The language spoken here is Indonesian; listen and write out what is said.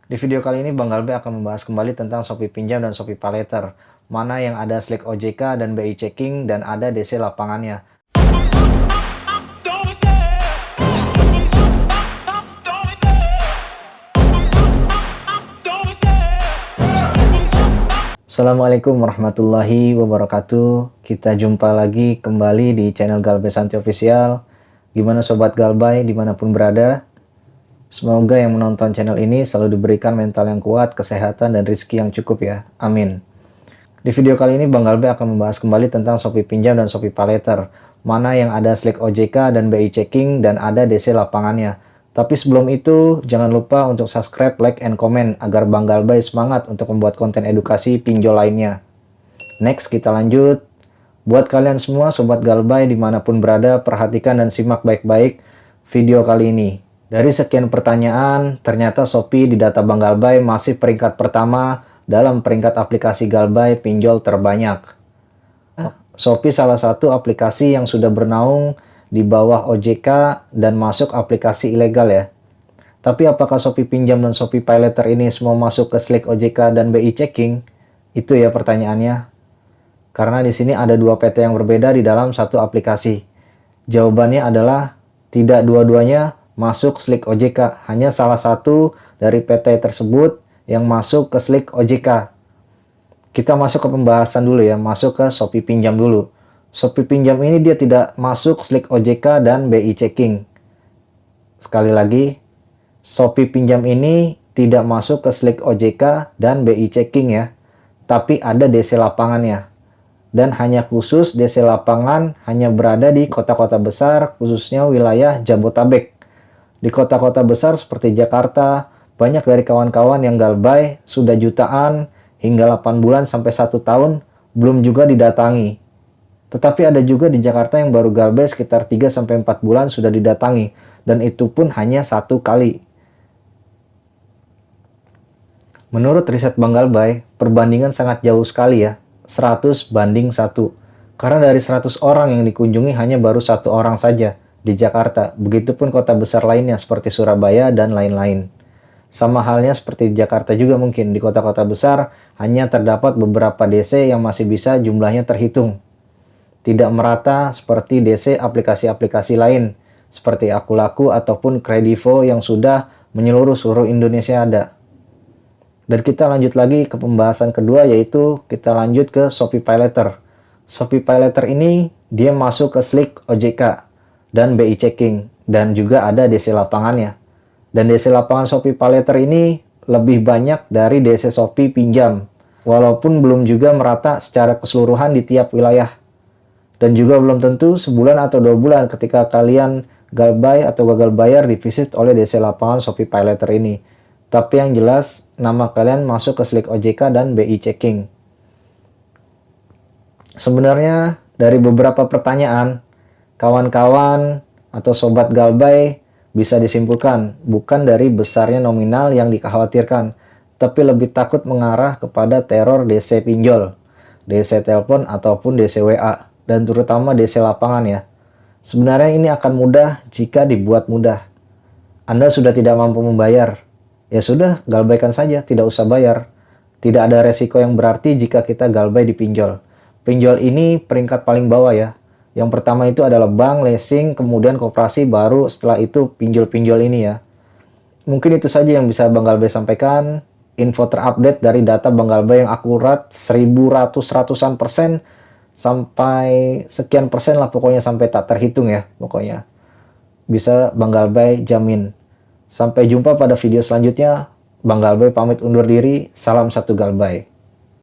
Di video kali ini Bang Galbe akan membahas kembali tentang Shopee Pinjam dan Shopee PayLater. Mana yang ada Slick OJK dan BI Checking dan ada DC lapangannya. Assalamualaikum warahmatullahi wabarakatuh. Kita jumpa lagi kembali di channel Galbe Santi Official. Gimana Sobat Galbay dimanapun berada? Semoga yang menonton channel ini selalu diberikan mental yang kuat, kesehatan, dan rezeki yang cukup ya. Amin. Di video kali ini Bang Galbe akan membahas kembali tentang Shopee Pinjam dan Shopee PayLater. Mana yang ada Slick OJK dan BI Checking dan ada DC lapangannya. Tapi sebelum itu, jangan lupa untuk subscribe, like, and comment agar Bang Galbay semangat untuk membuat konten edukasi pinjol lainnya. Next, kita lanjut. Buat kalian semua Sobat Galbay dimanapun berada, perhatikan dan simak baik-baik video kali ini. Dari sekian pertanyaan, ternyata Shopee di data Bang Galbay masih peringkat pertama dalam peringkat aplikasi Galbay pinjol terbanyak. Shopee salah satu aplikasi yang sudah bernaung di bawah OJK dan masuk aplikasi ilegal ya. Tapi apakah Shopee Pinjam dan Shopee PayLater ini semua masuk ke Slick OJK dan BI Checking? Itu ya pertanyaannya. Karena di sini ada dua PT yang berbeda di dalam satu aplikasi. Jawabannya adalah tidak dua-duanya masuk Slick OJK. Hanya salah satu dari PT tersebut yang masuk ke Slick OJK. Kita masuk ke pembahasan dulu ya, masuk ke Shopee Pinjam dulu. Shopee Pinjam ini dia tidak masuk Slick OJK dan BI Checking. Sekali lagi, Shopee Pinjam ini tidak masuk ke Slick OJK dan BI Checking ya. Tapi ada DC lapangannya. Dan hanya khusus DC lapangan hanya berada di kota-kota besar, khususnya wilayah Jabotabek. Di kota-kota besar seperti Jakarta, banyak dari kawan-kawan yang Galbay sudah jutaan hingga 8 bulan sampai 1 tahun belum juga didatangi. Tetapi ada juga di Jakarta yang baru Galbay sekitar 3-4 bulan sudah didatangi. Dan itu pun hanya 1 kali. Menurut riset Bang Galbay, perbandingan sangat jauh sekali ya. 100 banding 1. Karena dari 100 orang yang dikunjungi hanya baru 1 orang saja di Jakarta. Begitupun kota besar lainnya seperti Surabaya dan lain-lain. Sama halnya seperti di Jakarta juga mungkin. Di kota-kota besar hanya terdapat beberapa DC yang masih bisa jumlahnya terhitung. Tidak merata seperti DC aplikasi-aplikasi lain seperti Akulaku ataupun Kredivo yang sudah menyeluruh seluruh Indonesia ada. Dan kita lanjut lagi ke pembahasan kedua, yaitu kita lanjut ke Shopee PayLater. Shopee PayLater ini dia masuk ke Slick OJK dan BI Checking dan juga ada DC lapangannya. Dan DC lapangan Shopee PayLater ini lebih banyak dari DC Shopee Pinjam, walaupun belum juga merata secara keseluruhan di tiap wilayah. Dan juga belum tentu sebulan atau 2 bulan ketika kalian Galbay atau gagal bayar divisit oleh DC lapangan Shopee PayLater ini. Tapi yang jelas nama kalian masuk ke Slick OJK dan BI Checking. Sebenarnya dari beberapa pertanyaan, kawan-kawan atau Sobat Galbay bisa disimpulkan bukan dari besarnya nominal yang dikhawatirkan, tapi lebih takut mengarah kepada teror DC pinjol, DC telepon ataupun DC WA. Dan terutama DC lapangan ya. Sebenarnya ini akan mudah jika dibuat mudah. Anda sudah tidak mampu membayar. Ya sudah, galbaykan saja, tidak usah bayar. Tidak ada resiko yang berarti jika kita galbay di pinjol. Pinjol ini peringkat paling bawah ya. Yang pertama itu adalah bank, leasing, kemudian koperasi, baru setelah itu pinjol-pinjol ini ya. Mungkin itu saja yang bisa Bang Galbay sampaikan. Info terupdate dari data Bang Galbay yang akurat 1100-100an persen. Sampai sekian persen lah pokoknya, sampai tak terhitung ya pokoknya. Bisa Bang Galbay jamin. Sampai jumpa pada video selanjutnya. Bang Galbay pamit undur diri. Salam satu Galbay.